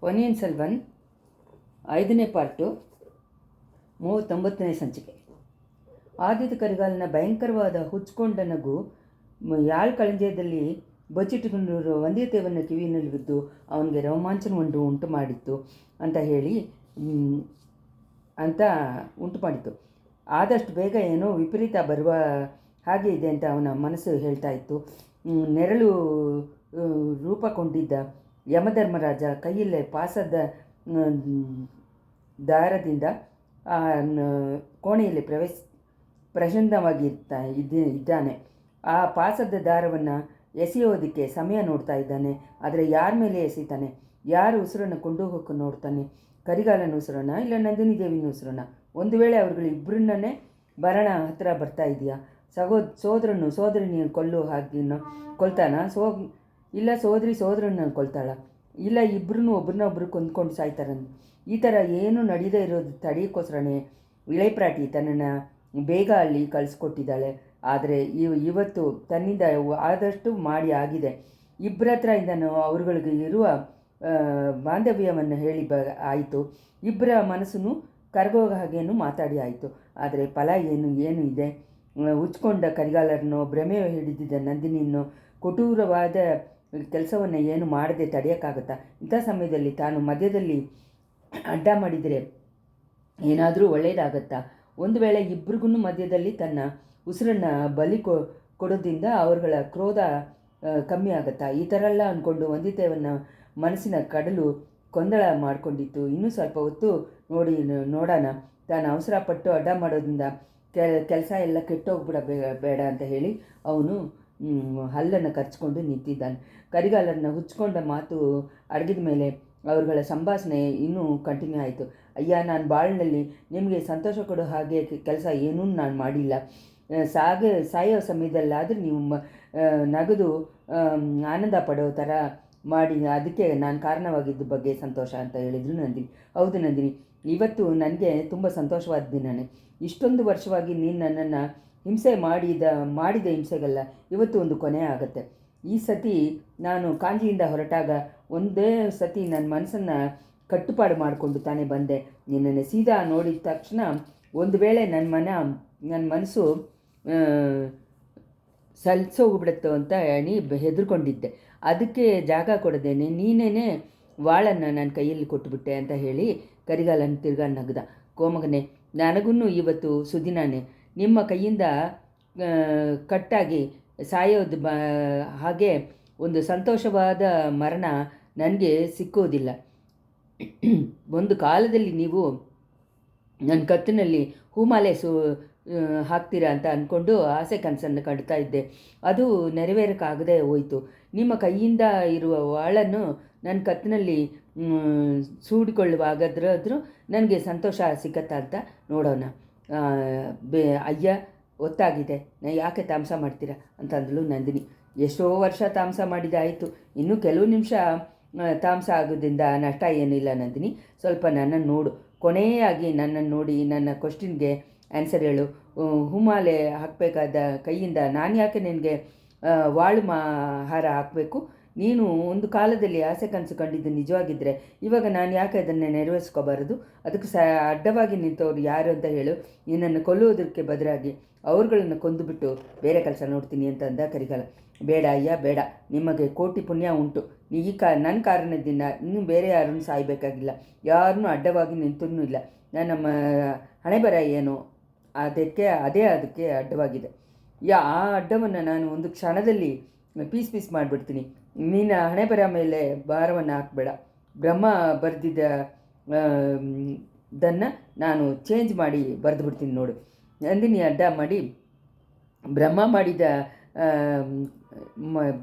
ಪೊನ್ನಿಯಿನ್ ಸೆಲ್ವನ್ 5ನೇ ಪಾರ್ಟು 39ನೇ ಸಂಚಿಕೆ. ಆದಿತ್ಯ ಕರಿಗಾಲನ ಭಯಂಕರವಾದ ಹುಚ್ಕೊಂಡ ನಗು ಯಾಳ್ ಕಳಂಜದಲ್ಲಿ ಬಚ್ಚಿಟ್ಟುಕೊಂಡಿರೋ ವಂದ್ಯತೆಯನ್ನು ಕಿವಿಯಲ್ಲಿ ಬಿದ್ದು ಅವನಿಗೆ ರೋಮಾಂಚನವನ್ನು ಉಂಟು ಮಾಡಿತ್ತು ಅಂತ ಆದಷ್ಟು ಬೇಗ ಏನೋ ವಿಪರೀತ ಬರುವ ಹಾಗೆ ಇದೆ ಅಂತ ಅವನ ಮನಸ್ಸು ಹೇಳ್ತಾ ಇತ್ತು. ನೆರಳು ರೂಪಗೊಂಡಿದ್ದ ಯಮಧರ್ಮರಾಜ ಕೈಯಲ್ಲೇ ಪಾಸದ ದಾರದಿಂದ ಕೋಣೆಯಲ್ಲಿ ಇದ್ದಾನೆ. ಆ ಪಾಸದ ದಾರವನ್ನು ಎಸೆಯೋದಕ್ಕೆ ಸಮಯ ನೋಡ್ತಾ ಇದ್ದಾನೆ. ಆದರೆ ಯಾರ ಮೇಲೆ ಎಸೀತಾನೆ? ಯಾರು ಉಸಿರನ್ನು ಕೊಂಡು ಹೋಗಿ ನೋಡ್ತಾನೆ? ಕರಿಗಾಲನ ಉಸಿರನ್ನ ಇಲ್ಲ ನಂದಿನಿ ದೇವಿನ ಉಸಿರನ್ನ? ಒಂದು ವೇಳೆ ಅವ್ರುಗಳು ಇಬ್ಬರನ್ನೇ ಭರಣ ಹತ್ತಿರ ಬರ್ತಾ ಇದೆಯಾ? ಸೋದರನಿಯನ್ನು ಕೊಲ್ತಾನ? ಇಲ್ಲ ಸೋದರನ್ನ ಕೊಲ್ತಾಳ? ಇಲ್ಲ ಇಬ್ಬರೂ ಒಬ್ರನ್ನೊಬ್ರು ಕೊಂದ್ಕೊಂಡು ಸಾಯ್ತಾರನ್ನು? ಈ ಥರ ಏನು ನಡೀದೇ ಇರೋದು ತಡೆಯೋಕ್ಕೋಸ್ಕರನೇ ಇಳೆಪ್ರಾಟಿ ತನ್ನನ್ನು ಬೇಗ ಅಲ್ಲಿ ಕಳಿಸ್ಕೊಟ್ಟಿದ್ದಾಳೆ. ಆದರೆ ಇವತ್ತು ತನ್ನಿಂದ ಆದಷ್ಟು ಮಾಡಿ ಆಗಿದೆ. ಇಬ್ಬರ ಹತ್ರ ಇಂದನೂ ಅವ್ರುಗಳಿಗೆ ಇರುವ ಬಾಂಧವ್ಯವನ್ನು ಹೇಳಿ ಆಯಿತು. ಇಬ್ಬರ ಮನಸ್ಸನ್ನು ಕರಗೋ ಹಾಗೇನು ಮಾತಾಡಿ ಆಯಿತು. ಆದರೆ ಫಲ ಏನು ಇದೆ? ಉಚ್ಕೊಂಡ ಕರಿಗಾಲರನ್ನು ಭ್ರಮೆ ಹಿಡಿದಿದ್ದ ನಂದಿನಿಯನ್ನು ಕೊಟೂರವಾದ ಕೆಲಸವನ್ನು ಏನು ಮಾಡದೆ ತಡೆಯೋಕ್ಕಾಗತ್ತಾ? ಇಂಥ ಸಮಯದಲ್ಲಿ ತಾನು ಮಧ್ಯದಲ್ಲಿ ಅಡ್ಡ ಮಾಡಿದರೆ ಏನಾದರೂ ಒಳ್ಳೆಯದಾಗತ್ತಾ? ಒಂದು ವೇಳೆ ಇಬ್ಬರಿಗೂ ಮಧ್ಯದಲ್ಲಿ ತನ್ನ ಉಸಿರನ್ನು ಬಲಿ ಕೊಡೋದ್ರಿಂದ ಅವರುಗಳ ಕ್ರೋಧ ಕಮ್ಮಿ ಆಗುತ್ತಾ? ಈ ಥರ ಎಲ್ಲ ಅಂದ್ಕೊಂಡು ವಂದಿತೆಯನ್ನು ಮನಸ್ಸಿನ ಕಡಲು ಗೊಂದಲ ಮಾಡಿಕೊಂಡಿತ್ತು. ಇನ್ನೂ ಸ್ವಲ್ಪ ಹೊತ್ತು ನೋಡೋಣ, ತಾನು ಅವಸರಪಟ್ಟು ಅಡ್ಡ ಮಾಡೋದ್ರಿಂದ ಕೆಲಸ ಎಲ್ಲ ಬೇಡ ಅಂತ ಹೇಳಿ ಅವನು ಹಲ್ಲನ್ನು ಕಚ್ಕೊಂಡು ನಿಂತಿದ್ದಾನೆ. ಕರಿಗಾಲರನ್ನ ಹುಚ್ಕೊಂಡ ಮಾತು ಅಡಗಿದ ಮೇಲೆ ಅವರುಗಳ ಸಂಭಾಷಣೆ ಇನ್ನೂ ಕಂಟಿನ್ಯೂ ಆಯಿತು. ಅಯ್ಯ, ನಾನು ಬಾಳಿನಲ್ಲಿ ನಿಮಗೆ ಸಂತೋಷ ಕೊಡೋ ಹಾಗೆ ಕೆಲಸ ಏನೂ ನಾನು ಮಾಡಿಲ್ಲ. ಸಾಯೋ ಸಮಯದಲ್ಲಾದರೂ ನೀವು ನಗದು ಆನಂದ ಪಡೋ ಥರ ಮಾಡಿ, ಅದಕ್ಕೆ ನಾನು ಕಾರಣವಾಗಿದ್ದ ಬಗ್ಗೆ ಸಂತೋಷ ಅಂತ ಹೇಳಿದರು ನಂದಿನಿ. ಹೌದು ನಂದಿನಿ, ಇವತ್ತು ನನಗೆ ತುಂಬ ಸಂತೋಷವಾದ ದಿನನೇ. ಇಷ್ಟೊಂದು ವರ್ಷವಾಗಿ ನೀನು ನನ್ನನ್ನು ಹಿಂಸೆ ಮಾಡಿದ ಹಿಂಸೆಗಲ್ಲ ಇವತ್ತು ಒಂದು ಕೊನೆ ಆಗುತ್ತೆ. ಈ ಸತಿ ನಾನು ಕಾಂಜಿಯಿಂದ ಹೊರಟಾಗ ಒಂದೇ ಸತಿ ನನ್ನ ಮನಸ್ಸನ್ನು ಕಟ್ಟುಪಾಡು ಮಾಡಿಕೊಂಡು ತಾನೇ ಬಂದೆ. ನಿನ್ನನ್ನು ಸೀದಾ ನೋಡಿದ ತಕ್ಷಣ ಒಂದು ವೇಳೆ ನನ್ನ ಮನಸ್ಸು ಸಲ್ಸೋಗ್ಬಿಡುತ್ತೋ ಅಂತ ಹೆದರ್ಕೊಂಡಿದ್ದೆ. ಅದಕ್ಕೆ ಜಾಗ ಕೊಡದೇನೆ ನೀನೇನೆ ವಾಳನ್ನು ನನ್ನ ಕೈಯಲ್ಲಿ ಕೊಟ್ಟುಬಿಟ್ಟೆ ಅಂತ ಹೇಳಿ ಕರಿಗಾಲನ ತಿರ್ಗಾ ನಗದ. ಕೋಮಗನೆ, ನನಗೂ ಇವತ್ತು ಸುದಿನಾನೆ. ನಿಮ್ಮ ಕೈಯಿಂದ ಕಟ್ಟಾಗಿ ಸಾಯೋದು ಹಾಗೆ ಒಂದು ಸಂತೋಷವಾದ ಮರಣ ನನಗೆ ಸಿಕ್ಕೋದಿಲ್ಲ. ಒಂದು ಕಾಲದಲ್ಲಿ ನೀವು ನನ್ನ ಕತ್ತಿನಲ್ಲಿ ಹೂಮಾಲೆ ಹಾಕ್ತೀರಾ ಅಂತ ಅಂದ್ಕೊಂಡು ಆಸೆ ಕನಸನ್ನು ಕಟ್ತಾ ಇದ್ದೆ. ಅದು ನೆರವೇರೋಕ್ಕಾಗದೆ ಹೋಯಿತು. ನಿಮ್ಮ ಕೈಯಿಂದ ಇರುವ ವಾಳನ್ನು ನನ್ನ ಕತ್ತಿನಲ್ಲಿ ಸೂಡಿಕೊಳ್ಳುವಾಗಾದ್ರೂ ನನಗೆ ಸಂತೋಷ ಸಿಗತ್ತಾ ಅಂತ ನೋಡೋಣ. ಅಯ್ಯ, ಒತ್ತಾಗಿದೆ, ಯಾಕೆ ತಾಮಸ ಮಾಡ್ತೀರಾ ಅಂತಂದಳು ನಂದಿನಿ. ಎಷ್ಟೋ ವರ್ಷ ತಾಮಸ ಮಾಡಿದಾಯಿತು, ಇನ್ನೂ ಕೆಲವು ನಿಮಿಷ ತಾಮಸ ಆಗೋದ್ರಿಂದ ನಷ್ಟ ಏನಿಲ್ಲ ನಂದಿನಿ. ಸ್ವಲ್ಪ ನನ್ನನ್ನು ನೋಡು, ಕೊನೆಯಾಗಿ ನನ್ನನ್ನು ನೋಡಿ ನನ್ನ ಕ್ವಶನ್ಗೆ ಆನ್ಸರ್ ಹೇಳು. ಹೂಮಾಲೆ ಹಾಕಬೇಕಾದ ಕೈಯಿಂದ ನಾನು ಯಾಕೆ ನಿನಗೆ ವಾಳು ಹಾರ ಹಾಕಬೇಕು? ನೀನು ಒಂದು ಕಾಲದಲ್ಲಿ ಆಸೆ ಕನಸು ಕಂಡಿದ್ದು ನಿಜವಾಗಿದ್ದರೆ ಇವಾಗ ನಾನು ಯಾಕೆ ಅದನ್ನು ನೆರವೇರಿಸ್ಕೋಬಾರದು? ಅದಕ್ಕೆ ಅಡ್ಡವಾಗಿ ನಿಂತವ್ರು ಯಾರು ಅಂತ ಹೇಳು. ನಿನ್ನನ್ನು ಕೊಲ್ಲುವುದಕ್ಕೆ ಬದಲಾಗಿ ಅವ್ರುಗಳನ್ನು ಕೊಂದುಬಿಟ್ಟು ಬೇರೆ ಕೆಲಸ ನೋಡ್ತೀನಿ ಅಂತ ಅಂದ ಕರಿಗಾಲ. ಬೇಡ ಅಯ್ಯ, ಬೇಡ, ನಿಮಗೆ ಕೋಟಿ ಪುಣ್ಯ ಉಂಟು. ನನ್ನ ಕಾರಣದಿಂದ ಇನ್ನೂ ಬೇರೆ ಯಾರನ್ನು ಸಾಯಬೇಕಾಗಿಲ್ಲ. ಯಾರನ್ನೂ ಅಡ್ಡವಾಗಿ ನಿಂತೂ ಇಲ್ಲ. ನನ್ನ ಹಣೆ ಬರ ಏನು ಅದಕ್ಕೆ ಅಡ್ಡವಾಗಿದೆ. ಆ ಅಡ್ಡವನ್ನು ನಾನು ಒಂದು ಕ್ಷಣದಲ್ಲಿ ಪೀಸ್ ಮಾಡಿಬಿಡ್ತೀನಿ. ನೀನು ಹಣೆ ಬರ ಮೇಲೆ ಭಾರವನ್ನು ಹಾಕಬೇಡ. ಬ್ರಹ್ಮ ಬರೆದಿದ್ದನ್ನು ನಾನು ಚೇಂಜ್ ಮಾಡಿ ಬರೆದುಬಿಡ್ತೀನಿ ನೋಡು. ನಂದಿನಿ ಅಡ್ಡ ಮಾಡಿ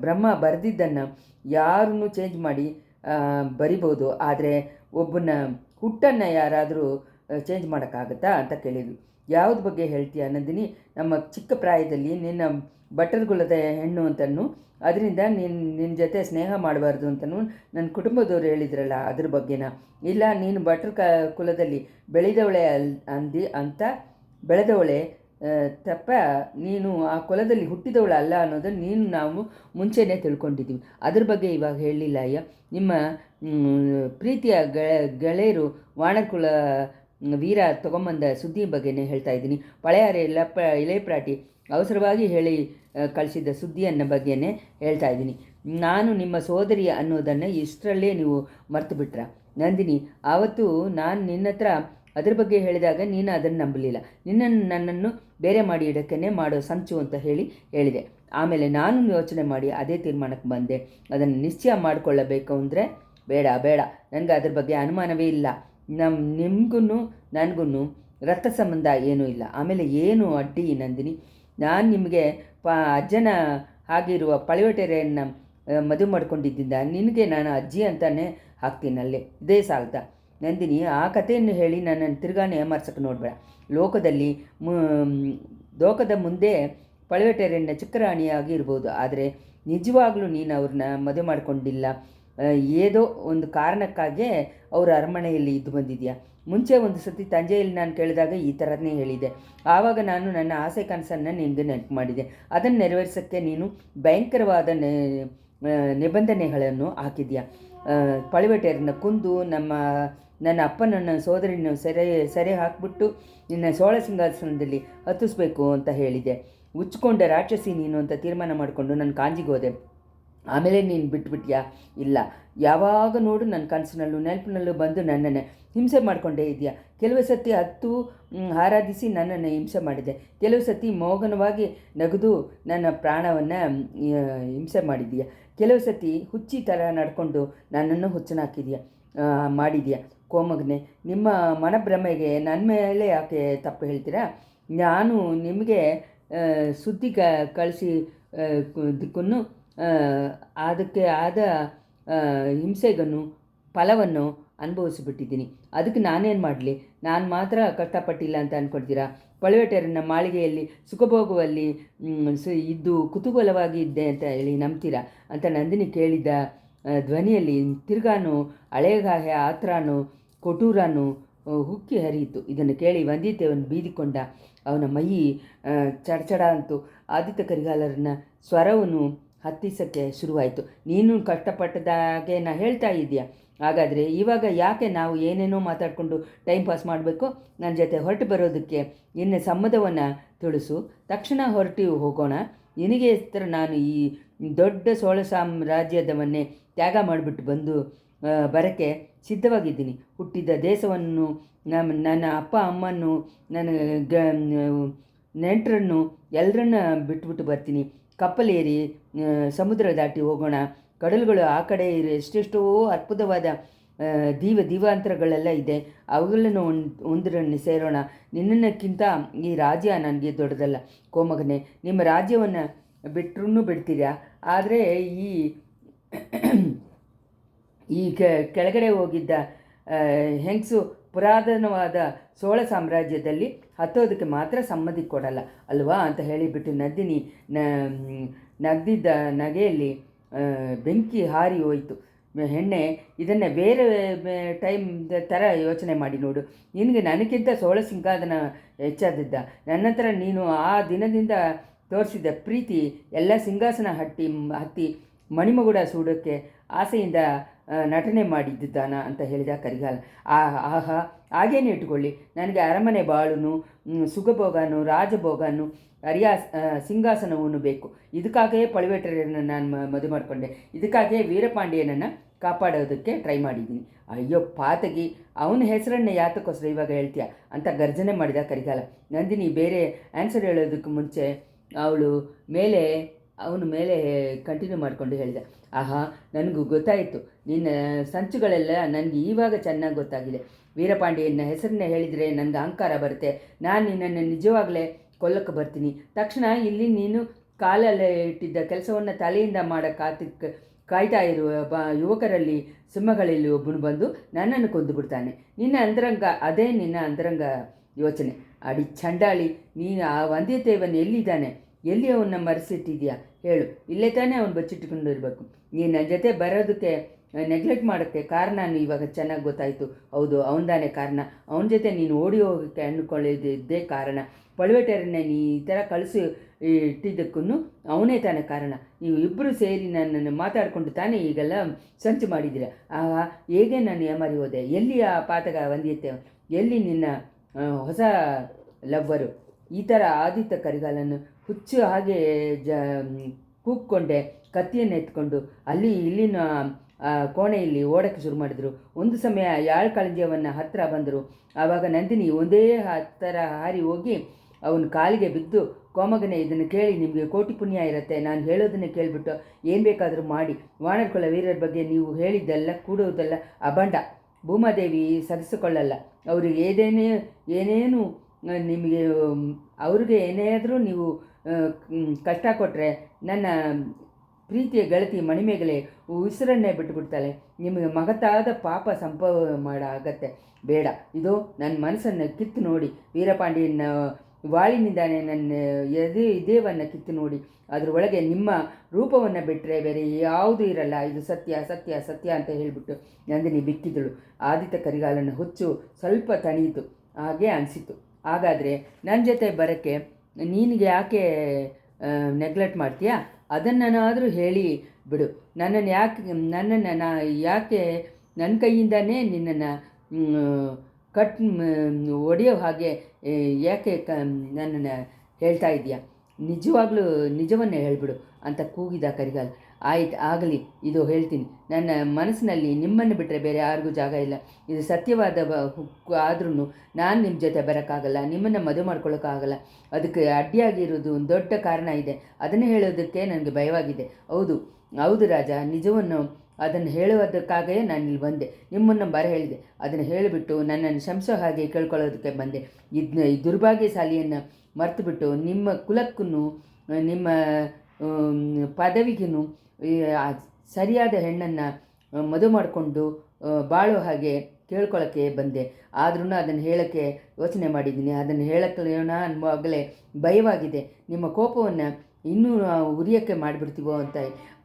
ಬ್ರಹ್ಮ ಬರೆದಿದ್ದನ್ನು ಯಾರನ್ನೂ ಚೇಂಜ್ ಮಾಡಿ ಬರಿಬೋದು, ಆದರೆ ಒಬ್ಬನ ಹುಟ್ಟನ್ನು ಯಾರಾದರೂ ಚೇಂಜ್ ಮಾಡೋಕ್ಕಾಗತ್ತಾ ಅಂತ ಕೇಳಿದ್ರು. ಯಾವ್ದು ಬಗ್ಗೆ ಹೇಳ್ತೀಯ ನಂದಿನಿ? ನಮ್ಮ ಚಿಕ್ಕ ಪ್ರಾಯದಲ್ಲಿ ನಿನ್ನ ಭಟ್ಟರುಗುಲದ ಹೆಣ್ಣು ಅಂತನೂ ಅದರಿಂದ ನಿನ್ನ ಜೊತೆ ಸ್ನೇಹ ಮಾಡಬಾರ್ದು ಅಂತನೂ ನನ್ನ ಕುಟುಂಬದವರು ಹೇಳಿದ್ರಲ್ಲ, ಅದ್ರ ಬಗ್ಗೆನಾ? ಇಲ್ಲ ನೀನು ಭಟ್ರ ಕುಲದಲ್ಲಿ ಬೆಳೆದವಳೆ ತಪ್ಪ ನೀನು ಆ ಕುಲದಲ್ಲಿ ಹುಟ್ಟಿದವಳು ಅಲ್ಲ ಅನ್ನೋದನ್ನು ನಾವು ಮುಂಚೆನೇ ತಿಳ್ಕೊಂಡಿದ್ದೀವಿ. ಅದ್ರ ಬಗ್ಗೆ ಇವಾಗ ಹೇಳಲಿಲ್ಲ ಅಯ್ಯ. ನಿಮ್ಮ ಪ್ರೀತಿಯ ಗೆಳೆಯರು ವಾಣಕುಲ ವೀರ ತೊಗೊಂಬಂದ ಸುದ್ದಿ ಬಗ್ಗೆನೇ ಹೇಳ್ತಾ ಇದ್ದೀನಿ. ಪಳೆಯಾರೆ ಇಲೆ ಪ್ರಾಟಿ ಅವಸರವಾಗಿ ಹೇಳಿ ಕಳಿಸಿದ್ದ ಸುದ್ದಿಯನ್ನು ಬಗ್ಗೆನೇ ಹೇಳ್ತಾ ಇದ್ದೀನಿ. ನಾನು ನಿಮ್ಮ ಸೋದರಿ ಅನ್ನೋದನ್ನು ಇಷ್ಟರಲ್ಲೇ ನೀವು ಮರ್ತು ಬಿಟ್ರ ನಂದಿನಿ. ಆವತ್ತು ನಾನು ನಿನ್ನ ಹತ್ರ ಅದ್ರ ಬಗ್ಗೆ ಹೇಳಿದಾಗ ನೀನು ಅದನ್ನು ನಂಬಲಿಲ್ಲ. ನನ್ನನ್ನು ಬೇರೆ ಮಾಡಿ ಇಡಕ್ಕೇ ಮಾಡೋ ಸಂಚು ಅಂತ ಹೇಳಿದೆ. ಆಮೇಲೆ ನಾನು ಯೋಚನೆ ಮಾಡಿ ಅದೇ ತೀರ್ಮಾನಕ್ಕೆ ಬಂದೆ. ಅದನ್ನು ನಿಶ್ಚಯ ಮಾಡಿಕೊಳ್ಳಬೇಕು ಅಂದರೆ ಬೇಡ ನನಗೆ ಅದ್ರ ಬಗ್ಗೆ ಅನುಮಾನವೇ ಇಲ್ಲ. ನಿಮಗೂ ನನಗೂ ರಕ್ತ ಸಂಬಂಧ ಏನೂ ಇಲ್ಲ. ಆಮೇಲೆ ಏನು ಅಡ್ಡಿ ನಂದಿನಿ, ನಾನು ನಿಮಗೆ ಅಜ್ಜನ ಆಗಿರುವ ಪಳಿವಟೆರೆಯನ್ನು ಮದುವೆ ಮಾಡ್ಕೊಂಡಿದ್ದಿಂದ ನಿನಗೆ ನಾನು ಅಜ್ಜಿ ಅಂತಲೇ ಹಾಕ್ತೀನಲ್ಲೇ. ಇದೇ ಸಾಲ್ತಾ ನಂದಿನಿ? ಆ ಕಥೆಯನ್ನು ಹೇಳಿ ನನ್ನನ್ನು ತಿರ್ಗಾನೆ ಏಮಾರ್ಸಕ್ಕೆ ನೋಡಬೇಡ. ಲೋಕದ ಮುಂದೆ ಪಳಿವಟೆರೆಯನ್ನು ಚಿಕ್ಕರಾಣಿಯಾಗಿ ಇರ್ಬೋದು, ಆದರೆ ನಿಜವಾಗ್ಲೂ ನೀನು ಅವ್ರನ್ನ ಮದುವೆ ಮಾಡ್ಕೊಂಡಿಲ್ಲ. ಏದೋ ಒಂದು ಕಾರಣಕ್ಕಾಗೇ ಅವರ ಅರಮನೆಯಲ್ಲಿ ಇದ್ದು ಬಂದಿದೆಯಾ. ಮುಂಚೆ ಒಂದು ಸತಿ ತಂಜೆಯಲ್ಲಿ ನಾನು ಕೇಳಿದಾಗ ಈ ಥರನೇ ಹೇಳಿದೆ. ಆವಾಗ ನಾನು ನನ್ನ ಆಸೆ ಕನಸನ್ನು ನಿನಗೆ ನೆನಪು ಮಾಡಿದೆ. ಅದನ್ನು ನೆರವೇರಿಸೋಕ್ಕೆ ನೀನು ಭಯಂಕರವಾದ ನಿಬಂಧನೆಗಳನ್ನು ಹಾಕಿದ್ಯಾ. ಪಳಿವಟೇರನ್ನ ಕುಂದು ನನ್ನ ಅಪ್ಪನನ್ನು ಸೋದರಿನ ಸೆರೆ ಹಾಕಿಬಿಟ್ಟು ನಿನ್ನ ಸೋಳ ಸಿಂಹಾಸನದಲ್ಲಿ ಹತ್ತಿಸ್ಬೇಕು ಅಂತ ಹೇಳಿದೆ. ಉಚ್ಚಿಕೊಂಡ ರಾಕ್ಷಸಿ ನೀನು ಅಂತ ತೀರ್ಮಾನ ಮಾಡಿಕೊಂಡು ನಾನು ಕಾಂಜಿಗೆ ಹೋದೆ. ಆಮೇಲೆ ನೀನು ಬಿಟ್ಬಿಟ್ಯಾ? ಇಲ್ಲ, ಯಾವಾಗ ನೋಡು ನನ್ನ ಕನಸಿನಲ್ಲೂ ನೆನಪಿನಲ್ಲೂ ಬಂದು ನನ್ನನ್ನು ಹಿಂಸೆ ಮಾಡಿಕೊಂಡೇ ಇದೆಯಾ. ಕೆಲವು ಸತಿ ಆರಾಧಿಸಿ ನನ್ನನ್ನು ಹಿಂಸೆ ಮಾಡಿದೆ. ಕೆಲವು ಸತಿ ಮೋಹನವಾಗಿ ನಗದು ನನ್ನ ಪ್ರಾಣವನ್ನು ಹಿಂಸೆ ಮಾಡಿದೀಯ. ಕೆಲವು ಸತಿ ಹುಚ್ಚಿ ಥರ ನಡ್ಕೊಂಡು ನನ್ನನ್ನು ಹುಚ್ಚನಾಕಿದೆಯಾ ಮಾಡಿದೆಯಾ. ಕೋಮಗ್ನೆ, ನಿಮ್ಮ ಮನಭ್ರಮೆಗೆ ನನ್ನ ಮೇಲೆ ಯಾಕೆ ತಪ್ಪು ಹೇಳ್ತೀರಾ? ನಾನು ನಿಮಗೆ ಸುದ್ದಿ ಕಳಿಸಿ ದಿಕ್ಕನ್ನು ಅದಕ್ಕೆ ಆದ ಹಿಂಸೆಗನ್ನು ಫಲವನ್ನು ಅನುಭವಿಸಿಬಿಟ್ಟಿದ್ದೀನಿ. ಅದಕ್ಕೆ ನಾನೇನು ಮಾಡಲಿ? ನಾನು ಮಾತ್ರ ಕಷ್ಟಪಟ್ಟಿಲ್ಲ ಅಂತ ಅಂದ್ಕೊಳ್ತೀರಾ? ಪಳಿವಟೇರನ್ನ ಮಾಳಿಗೆಯಲ್ಲಿ ಸುಖಭೋಗುವಲ್ಲಿ ಇದ್ದು ಕುತೂಹಲವಾಗಿ ಇದ್ದೆ ಅಂತ ಹೇಳಿ ನಂಬ್ತೀರಾ ಅಂತ ನಂದಿನಿ ಕೇಳಿದ ಧ್ವನಿಯಲ್ಲಿ ತಿರ್ಗಾನು ಹಳೆಗಾಹೆ ಆತ್ರಾನು ಕೊಟೂರನು ಹುಕ್ಕಿ ಹರಿಯಿತು. ಇದನ್ನು ಕೇಳಿ ವಂದಿತೆಯನ್ನು ಬೀದಿಕೊಂಡ. ಅವನ ಮೈ ಚಡಚಡ ಅಂತು. ಆದಿತ್ಯ ಕರಿಗಾಲರನ್ನ ಸ್ವರವನ್ನು ಹತ್ತಿಸೋಕ್ಕೆ ಶುರುವಾಯಿತು. ನೀನು ಕಷ್ಟಪಟ್ಟದಾಗೆ ನಾ ಹೇಳ್ತಾ ಇದೆಯಾ? ಹಾಗಾದರೆ ಇವಾಗ ಯಾಕೆ ನಾವು ಏನೇನೋ ಮಾತಾಡಿಕೊಂಡು ಟೈಮ್ ಪಾಸ್ ಮಾಡಬೇಕು? ನನ್ನ ಜೊತೆ ಹೊರಟು ಬರೋದಕ್ಕೆ ನಿನ್ನ ಸಮ್ಮತವನ್ನು ತಿಳಿಸು. ತಕ್ಷಣ ಹೊರಟು ಹೋಗೋಣ. ನಿನಗೆ ಹೆಸರ ನಾನು ಈ ದೊಡ್ಡ ಸೋಳ ಸಾಮ್ರಾಜ್ಯದವನ್ನೇ ತ್ಯಾಗ ಮಾಡಿಬಿಟ್ಟು ಬರೋಕ್ಕೆ ಸಿದ್ಧವಾಗಿದ್ದೀನಿ. ಹುಟ್ಟಿದ ದೇಶವನ್ನು, ನನ್ನ ಅಪ್ಪ ಅಮ್ಮನ್ನು, ನನ್ನ ನೆಂಟರನ್ನು ಎಲ್ಲರನ್ನ ಬಿಟ್ಬಿಟ್ಟು ಬರ್ತೀನಿ. ಕಪ್ಪಲೇರಿ ಸಮುದ್ರ ದಾಟಿ ಹೋಗೋಣ. ಕಡಲುಗಳು ಆ ಕಡೆ ಎಷ್ಟೆಷ್ಟೋ ಅದ್ಭುತವಾದ ದೀವಾಂತರಗಳೆಲ್ಲ ಇದೆ. ಅವುಗಳನ್ನು ಒಂದರನ್ನು ಸೇರೋಣ. ನಿನ್ನಕ್ಕಿಂತ ಈ ರಾಜ್ಯ ನನಗೆ ದೊಡ್ಡದಲ್ಲ ಕೋಮಗನೆ. ನಿಮ್ಮ ರಾಜ್ಯವನ್ನು ಬಿಟ್ಟರೂ ಬಿಡ್ತೀರಾ, ಆದರೆ ಈ ಕೆಳಗಡೆ ಹೋಗಿದ್ದ ಹೆಂಗಸು ಪುರಾತನವಾದ ಸೋಳ ಸಾಮ್ರಾಜ್ಯದಲ್ಲಿ ಹತ್ತೋದಕ್ಕೆ ಮಾತ್ರ ಸಮ್ಮತಿ ಕೊಡಲ್ಲ ಅಲ್ವಾ ಅಂತ ಹೇಳಿಬಿಟ್ಟು ನಂದಿನಿ ನಗ್ದಿದ್ದ ನಗೆಯಲ್ಲಿ ಬೆಂಕಿ ಹಾರಿ ಹೋಯಿತು. ಹೆಣ್ಣೆ, ಇದನ್ನು ಬೇರೆ ಟೈಮ್ ಥರ ಯೋಚನೆ ಮಾಡಿ ನೋಡು. ನಿನಗೆ ನನಗಿಂತ ಸೋಳ ಸಿಂಹಾಸನ ಹೆಚ್ಚಾದದ್ದ. ನನ್ನ ಹತ್ರ ನೀನು ಆ ದಿನದಿಂದ ತೋರಿಸಿದ ಪ್ರೀತಿ ಎಲ್ಲ ಸಿಂಹಾಸನ ಹತ್ತಿ ಮಣಿಮಗುಡ ಸೂಡೋಕ್ಕೆ ಆಸೆಯಿಂದ ನಟನೆ ಮಾಡಿದ್ದಾನ ಅಂತ ಹೇಳಿದ ಕರಿಗಾಲ. ಆಹಾ, ಹಾಗೇನೆ ಇಟ್ಕೊಳ್ಳಿ. ನನಗೆ ಅರಮನೆ ಬಾಳುನು, ಸುಖಭೋಗನು, ರಾಜಭೋಗನು, ಸಿಂಹಾಸನವನ್ನು ಬೇಕು. ಇದಕ್ಕಾಗಿಯೇ ಪಳಿವಟೇರನ್ನು ನಾನು ಮದುವೆ ಮಾಡಿಕೊಂಡೆ. ಇದಕ್ಕಾಗಿಯೇ ವೀರಪಾಂಡಿಯನನ್ನು ಕಾಪಾಡೋದಕ್ಕೆ ಟ್ರೈ ಮಾಡಿದ್ದೀನಿ. ಅಯ್ಯೋ ಪಾತಗಿ, ಅವನ ಹೆಸರನ್ನು ಯಾತಕ್ಕೋಸ್ಕರ ಇವಾಗ ಹೇಳ್ತೀಯ ಅಂತ ಗರ್ಜನೆ ಮಾಡಿದ ಕರಿಗಾಲ. ನಂದಿನಿ ಬೇರೆ ಆನ್ಸರ್ ಹೇಳೋದಕ್ಕೆ ಮುಂಚೆ ಅವನ ಮೇಲೆ ಕಂಟಿನ್ಯೂ ಮಾಡಿಕೊಂಡು ಹೇಳಿದೆ. ಆಹಾ, ನನಗೂ ಗೊತ್ತಾಯಿತು. ನಿನ್ನ ಸಂಚುಗಳೆಲ್ಲ ನನಗೆ ಇವಾಗ ಚೆನ್ನಾಗಿ ಗೊತ್ತಾಗಿದೆ. ವೀರಪಾಂಡಿಯನ್ನ ಹೆಸರನ್ನ ಹೇಳಿದರೆ ನನಗೆ ಅಹಂಕಾರ ಬರುತ್ತೆ. ನಾನು ನಿನ್ನನ್ನು ನಿಜವಾಗಲೇ ಕೊಲ್ಲಕ್ಕೆ ಬರ್ತೀನಿ. ತಕ್ಷಣ ಇಲ್ಲಿ ನೀನು ಕಾಲಲ್ಲೇ ಇಟ್ಟಿದ್ದ ಕೆಲಸವನ್ನು ತಲೆಯಿಂದ ಮಾಡೋಕ್ಕೆ ಕಾಯ್ತಾ ಇರುವ ಯುವಕರಲ್ಲಿ ಸಿಂಹಗಳಲ್ಲಿ ಒಬ್ಬನು ಬಂದು ನನ್ನನ್ನು ಕೊಂದು ಬಿಡ್ತಾನೆ. ಅದೇ ನಿನ್ನ ಅಂತರಂಗ ಯೋಚನೆ. ಅಡಿ ಚಂಡಾಳಿ, ನೀನು ಆ ವಂದ್ಯತೆಯನ್ನು ಎಲ್ಲಿದ್ದಾನೆ? ಎಲ್ಲಿ ಅವನ್ನ ಮರೆಸಿಟ್ಟಿದೆಯಾ ಹೇಳು. ಇಲ್ಲೇ ತಾನೇ ಅವನು ಬಚ್ಚಿಟ್ಟುಕೊಂಡು ಇರಬೇಕು. ನೀನು ನನ್ನ ಜೊತೆ ಬರೋದಕ್ಕೆ ನೆಗ್ಲೆಕ್ಟ್ ಮಾಡೋಕ್ಕೆ ಕಾರಣ ಇವಾಗ ಚೆನ್ನಾಗಿ ಗೊತ್ತಾಯಿತು. ಹೌದು, ಅವನದಾನೇ ಕಾರಣ. ಅವನ ಜೊತೆ ನೀನು ಓಡಿ ಹೋಗೋಕ್ಕೆ ಅಂದ್ಕೊಳ್ಳಿದ್ದೇ ಕಾರಣ. ಪಳುವೆಟರನ್ನೇ ನೀ ಈ ಥರ ಕಳಿಸಿ ಇಟ್ಟಿದ್ದಕ್ಕೂ ಅವನೇ ತಾನೇ ಕಾರಣ. ನೀವು ಇಬ್ಬರು ಸೇರಿ ನನ್ನನ್ನು ಮಾತಾಡಿಕೊಂಡು ತಾನೇ ಈಗೆಲ್ಲ ಸಂಚು ಮಾಡಿದ್ದೀರ. ಆಗ ಹೇಗೆ ನಾನು ಏಮಾರಿ ಹೋದೆ? ಎಲ್ಲಿ ಆ ಪಾತಕ ಬಂದಿತ್ತೆ? ಎಲ್ಲಿ ನಿನ್ನ ಹೊಸ ಲವ್ವರು? ಈ ಥರ ಆದಿತ್ಯ ಕರಿಗಾಲನ್ನು ಹುಚ್ಚು ಹಾಗೆ ಕೂಗ್ಕೊಂಡೆ, ಕತ್ತಿಯನ್ನು ಎತ್ಕೊಂಡು ಅಲ್ಲಿ ಇಲ್ಲಿನ ಕೋಣೆಯಲ್ಲಿ ಓಡೋಕ್ಕೆ ಶುರು ಮಾಡಿದ್ರು. ಒಂದು ಸಮಯ ಯಾಳ್ ಕಳಂಜವನ್ನು ಹತ್ತಿರ ಬಂದರು. ಆವಾಗ ನಂದಿನಿ ಒಂದೇ ಹತ್ತಿರ ಹಾರಿ ಹೋಗಿ ಅವನ ಕಾಲಿಗೆ ಬಿದ್ದು, ಕೋಮಗನೇ, ಇದನ್ನು ಕೇಳಿ ನಿಮಗೆ ಕೋಟಿ ಪುಣ್ಯ ಇರುತ್ತೆ. ನಾನು ಹೇಳೋದನ್ನೇ ಕೇಳಿಬಿಟ್ಟು ಏನು ಬೇಕಾದರೂ ಮಾಡಿ. ವಾನರಕುಲ ವೀರರ ಬಗ್ಗೆ ನೀವು ಹೇಳಿದ್ದೆಲ್ಲ ಕೂಡುವುದೆಲ್ಲ ಅಬಂಡ. ಭೂಮಾದೇವಿ ಸಹಿಸಿಕೊಳ್ಳಲ್ಲ. ಅವ್ರಿಗೆ ಏನೇನು ನಿಮಗೆ ಅವ್ರಿಗೆ ಏನಾದರೂ ನೀವು ಕಷ್ಟ ಕೊಟ್ಟರೆ ನನ್ನ ಪ್ರೀತಿಯ ಗೆಳತಿ ಮಣಿಮೇಗಲೆ ಉಸಿರನ್ನೇ ಬಿಟ್ಟುಬಿಡ್ತಾಳೆ. ನಿಮಗೆ ಮಗತಾದ ಪಾಪ ಸಂಭವ ಆಗತ್ತೆ. ಬೇಡ, ಇದು ನನ್ನ ಮನಸ್ಸನ್ನು ಕಿತ್ತು ನೋಡಿ. ವೀರಪಾಂಡಿಯನ್ನ ವಾಳಿನಿಂದಾನೆ ನನ್ನ ಇದೇವನ್ನು ಕಿತ್ತು ನೋಡಿ. ಅದ್ರ ಒಳಗೆ ನಿಮ್ಮ ರೂಪವನ್ನು ಬಿಟ್ಟರೆ ಬೇರೆ ಯಾವುದೂ ಇರಲ್ಲ. ಇದು ಸತ್ಯ ಸತ್ಯ ಸತ್ಯ ಅಂತ ಹೇಳಿಬಿಟ್ಟು ನಂದಿನಿ ಬಿಕ್ಕಿದಳು. ಆದಿತ್ಯ ಕರಿಗಾಲನ ಹುಚ್ಚು ಸ್ವಲ್ಪ ತಣಿಯಿತು. ಹಾಗೆ ಅನಿಸಿತು. ಹಾಗಾದರೆ ನನ್ನ ಜೊತೆ ಬರೋಕ್ಕೆ ನಿನಗೆ ಯಾಕೆ ನೆಗ್ಲೆಕ್ಟ್ ಮಾಡ್ತೀಯಾ? ಅದನ್ನಾದರೂ ಹೇಳಿ ಬಿಡು. ನನ್ನನ್ನು ಯಾಕೆ ನನ್ನ ಕೈಯಿಂದನೇ ನಿನ್ನನ್ನು ಒಡೆಯೋ ಹಾಗೆ ಯಾಕೆ ನನ್ನನ್ನು ಹೇಳ್ತಾ ಇದೆಯಾ? ನಿಜವಾಗ್ಲೂ ನಿಜವನ್ನೇ ಹೇಳಿಬಿಡು ಅಂತ ಕೂಗಿದ ಕರಿಗಾಲ. ಆಯ್ತು, ಆಗಲಿ, ಇದು ಹೇಳ್ತೀನಿ. ನನ್ನ ಮನಸ್ಸಿನಲ್ಲಿ ನಿಮ್ಮನ್ನು ಬಿಟ್ಟರೆ ಬೇರೆ ಯಾರಿಗೂ ಜಾಗ ಇಲ್ಲ. ಇದು ಸತ್ಯವಾದ ಆದ್ರೂ ನಾನು ನಿಮ್ಮ ಜೊತೆ ಬರೋಕ್ಕಾಗಲ್ಲ, ನಿಮ್ಮನ್ನು ಮದುವೆ ಮಾಡ್ಕೊಳ್ಳೋಕ್ಕಾಗಲ್ಲ. ಅದಕ್ಕೆ ಅಡ್ಡಿಯಾಗಿರೋದು ಒಂದು ದೊಡ್ಡ ಕಾರಣ ಇದೆ. ಅದನ್ನು ಹೇಳೋದಕ್ಕೆ ನನಗೆ ಭಯವಾಗಿದೆ. ಹೌದು ರಾಜ, ನಿಜವನ್ನು ಅದನ್ನು ಹೇಳುವುದಕ್ಕಾಗೇ ನಾನು ಇಲ್ಲಿ ಬಂದೆ. ನಿಮ್ಮನ್ನು ಹೇಳಿದೆ. ಅದನ್ನು ಹೇಳಿಬಿಟ್ಟು ನನ್ನನ್ನು ಶಂಸೋ ಹಾಗೆ ಕೇಳ್ಕೊಳ್ಳೋದಕ್ಕೆ ಬಂದೆ. ಈ ದುರ್ಭಾಗ್ಯಶಾಲಿಯನ್ನು ಮರೆತುಬಿಟ್ಟು ನಿಮ್ಮ ಕುಲಕ್ಕೂ ನಿಮ್ಮ ಪದವಿಗೂ ಸರಿಯಾದ ಹೆಣ್ಣನ್ನು ಮದುವೆ ಮಾಡಿಕೊಂಡು ಬಾಳೋ ಹಾಗೆ ಕೇಳ್ಕೊಳ್ಳೋಕ್ಕೆ ಬಂದೆ. ಆದ್ರೂ ಅದನ್ನು ಹೇಳೋಕ್ಕೆ ಯೋಚನೆ ಮಾಡಿದ್ದೀನಿ. ಅದನ್ನು ಹೇಳೋಣ ಅನ್ನುವಾಗಲೇ ಭಯವಾಗಿದೆ. ನಿಮ್ಮ ಕೋಪವನ್ನು ಇನ್ನೂ ಉರಿಯೋಕ್ಕೆ ಮಾಡಿಬಿಡ್ತೀವೋ ಅಂತ,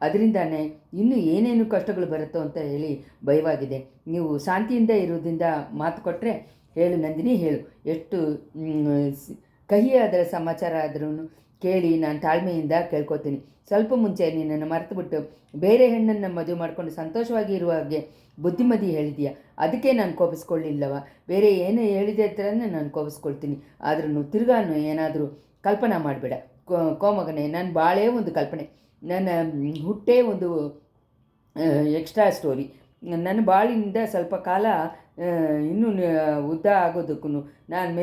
ಅದರಿಂದಾನೇ ಇನ್ನೂ ಏನೇನು ಕಷ್ಟಗಳು ಬರುತ್ತೋ ಅಂತ ಹೇಳಿ ಭಯವಾಗಿದೆ. ನೀವು ಶಾಂತಿಯಿಂದ ಇರೋದ್ರಿಂದ ಮಾತು ಕೊಟ್ಟರೆ ಹೇಳು ನಂದಿನಿ, ಹೇಳು. ಎಷ್ಟು ಕಹಿಯಾದ ಸಮಾಚಾರ ಆದ್ರೂ ಕೇಳಿ ನಾನು ತಾಳ್ಮೆಯಿಂದ ಕೇಳ್ಕೊತೀನಿ. ಸ್ವಲ್ಪ ಮುಂಚೆ ನಿನ್ನನ್ನು ಮರೆತುಬಿಟ್ಟು ಬೇರೆ ಹೆಣ್ಣನ್ನು ಮದುವೆ ಮಾಡಿಕೊಂಡು ಸಂತೋಷವಾಗಿ ಇರುವ ಹಾಗೆ ಬುದ್ಧಿಮತಿ ಹೇಳಿದೀಯಾ. ಅದಕ್ಕೆ ನಾನು ಕೋಪಿಸ್ಕೊಳ್ಳಿಲ್ಲವ. ಬೇರೆ ಏನೇ ಹೇಳಿದೆ ಥರನೇ ನಾನು ಕೋಪಿಸ್ಕೊಳ್ತೀನಿ. ಆದ್ರೂ ತಿರ್ಗಾನು ಏನಾದರೂ ಕಲ್ಪನಾ ಮಾಡಬೇಡ ಕೋಮಗನೇ. ನನ್ನ ಬಾಳೇ ಒಂದು ಕಲ್ಪನೆ, ನನ್ನ ಹುಟ್ಟೇ ಒಂದು ಎಕ್ಸ್ಟ್ರಾ ಸ್ಟೋರಿ. ನನ್ನ ಬಾಳಿನಿಂದ ಸ್ವಲ್ಪ ಕಾಲ ಇನ್ನೂ ಉದ್ದ ಆಗೋದಕ್ಕೂ ನನ್ನ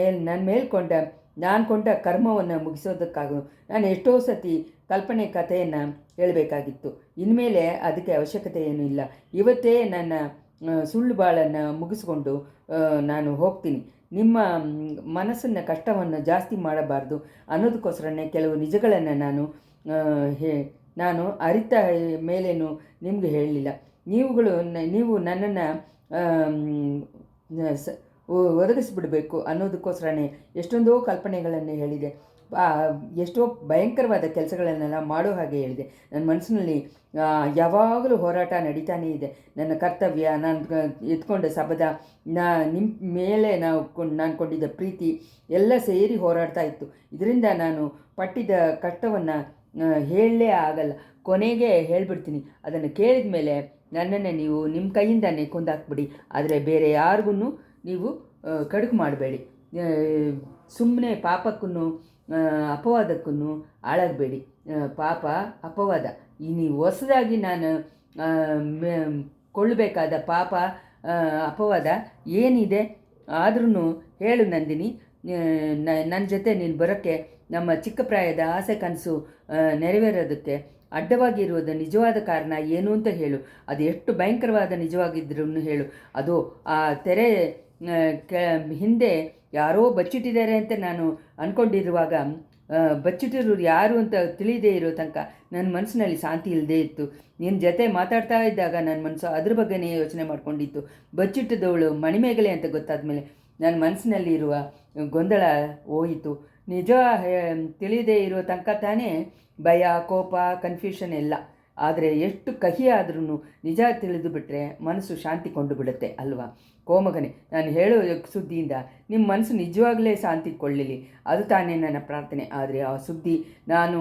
ನಾನು ಕೊಂಡ ಕರ್ಮವನ್ನು ಮುಗಿಸೋದಕ್ಕಾಗೂ ನಾನು ಎಷ್ಟೋ ಸತಿ ಕಲ್ಪನೆ ಕಥೆಯನ್ನು ಹೇಳಬೇಕಾಗಿತ್ತು. ಇನ್ಮೇಲೆ ಅದಕ್ಕೆ ಅವಶ್ಯಕತೆ ಏನೂ ಇಲ್ಲ. ಇವತ್ತೇ ನನ್ನ ಸುಳ್ಳು ಬಾಳನ್ನು ಮುಗಿಸ್ಕೊಂಡು ನಾನು ಹೋಗ್ತೀನಿ. ನಿಮ್ಮ ಮನಸ್ಸನ್ನು ಕಷ್ಟವನ್ನು ಜಾಸ್ತಿ ಮಾಡಬಾರ್ದು ಅನ್ನೋದಕ್ಕೋಸ್ಕರನೇ ಕೆಲವು ನಿಜಗಳನ್ನು ನಾನು ಅರಿತ ಮೇಲೇನು ನಿಮಗೆ ಹೇಳಲಿಲ್ಲ. ನೀವು ನನ್ನನ್ನು ಒದಗಿಸಿಬಿಡಬೇಕು ಅನ್ನೋದಕ್ಕೋಸ್ಕರನೇ ಎಷ್ಟೊಂದೋ ಕಲ್ಪನೆಗಳನ್ನು ಹೇಳಿದೆ. ಎಷ್ಟೋ ಭಯಂಕರವಾದ ಕೆಲಸಗಳನ್ನೆಲ್ಲ ಮಾಡೋ ಹಾಗೆ ಹೇಳಿದೆ. ನನ್ನ ಮನಸ್ಸಿನಲ್ಲಿ ಯಾವಾಗಲೂ ಹೋರಾಟ ನಡೀತಾನೇ ಇದೆ. ನನ್ನ ಕರ್ತವ್ಯ, ನಾನು ಎತ್ಕೊಂಡ ಶಬದ, ನಿಮ್ಮ ಮೇಲೆ ನಾನು ಕೊಂಡಿದ್ದ ಪ್ರೀತಿ ಎಲ್ಲ ಸೇರಿ ಹೋರಾಡ್ತಾ ಇತ್ತು. ಇದರಿಂದ ನಾನು ಪಟ್ಟಿದ್ದ ಕಷ್ಟವನ್ನು ಹೇಳಲೇ ಆಗಲ್ಲ. ಕೊನೆಗೆ ಹೇಳಿಬಿಡ್ತೀನಿ. ಅದನ್ನು ಕೇಳಿದ ಮೇಲೆ ನನ್ನನ್ನೇ ನೀವು ನಿಮ್ಮ ಕೈಯಿಂದನೇ ಕೊಂದಾಕ್ಬಿಡಿ. ಆದರೆ ಬೇರೆ ಯಾರಿಗೂ ನೀವು ಕಡುಕು ಮಾಡಬೇಡಿ. ಸುಮ್ಮನೆ ಪಾಪಕ್ಕೂ ಅಪವಾದಕ್ಕೂ ಹಾಳಾಗಬೇಡಿ. ಪಾಪ ಅಪವಾದ ನೀವು ಹೊಸದಾಗಿ ನಾನು ಕೊಳ್ಳಬೇಕಾದ ಪಾಪ ಅಪವಾದ ಏನಿದೆ ಆದ್ರೂ ಹೇಳು ನಂದಿನಿ. ನನ್ನ ಜೊತೆ ನೀನು ಬರೋಕ್ಕೆ, ನಮ್ಮ ಚಿಕ್ಕ ಪ್ರಾಯದ ಆಸೆ ಕನಸು ನೆರವೇರೋದಕ್ಕೆ ಅಡ್ಡವಾಗಿರುವುದು ನಿಜವಾದ ಕಾರಣ ಏನು ಅಂತ ಹೇಳು. ಅದು ಎಷ್ಟು ಭಯಂಕರವಾದ ನಿಜವಾಗಿದ್ರೂ ಹೇಳು. ಅದು ಆ ತೆರೆ ಹಿಂದೆ ಯಾರೋ ಬಚ್ಚಿಟ್ಟಿದ್ದಾರೆ ಅಂತ ನಾನು ಅಂದ್ಕೊಂಡಿರುವಾಗ ಬಚ್ಚಿಟ್ಟಿರೋರು ಯಾರು ಅಂತ ತಿಳಿದೇ ಇರೋ ತನಕ ನನ್ನ ಮನಸ್ಸಿನಲ್ಲಿ ಶಾಂತಿ ಇಲ್ಲದೇ ಇತ್ತು. ನಿನ್ನ ಜೊತೆ ಮಾತಾಡ್ತಾ ಇದ್ದಾಗ ನನ್ನ ಮನಸ್ಸು ಅದ್ರ ಬಗ್ಗೆನೇ ಯೋಚನೆ ಮಾಡ್ಕೊಂಡಿತ್ತು. ಬಚ್ಚಿಟ್ಟಿದ್ದವಳು ಮಣಿಮೇಗಲೆ ಅಂತ ಗೊತ್ತಾದ ಮೇಲೆ ನನ್ನ ಮನಸ್ಸಿನಲ್ಲಿ ಇರುವ ಗೊಂದಲ ಹೋಯಿತು. ನಿಜ ತಿಳಿದೇ ಇರೋ ತನಕ ತಾನೇ ಭಯ, ಕೋಪ, ಕನ್ಫ್ಯೂಷನ್ ಎಲ್ಲ. ಆದರೆ ಎಷ್ಟು ಕಹಿ ಆದ್ರೂ ನಿಜ ತಿಳಿದು ಬಿಟ್ಟರೆ ಮನಸ್ಸು ಶಾಂತಿ ಕೊಂಡು ಬಿಡುತ್ತೆ ಅಲ್ವಾ ಕೋಮಗನೆ. ನಾನು ಹೇಳೋ ಸುದ್ದಿಯಿಂದ ನಿಮ್ಮ ಮನಸ್ಸು ನಿಜವಾಗಲೇ ಶಾಂತಿ ಕೊಳ್ಳಲಿ, ಅದು ತಾನೇ ನನ್ನ ಪ್ರಾರ್ಥನೆ. ಆದರೆ ಆ ಸುದ್ದಿ ನಾನು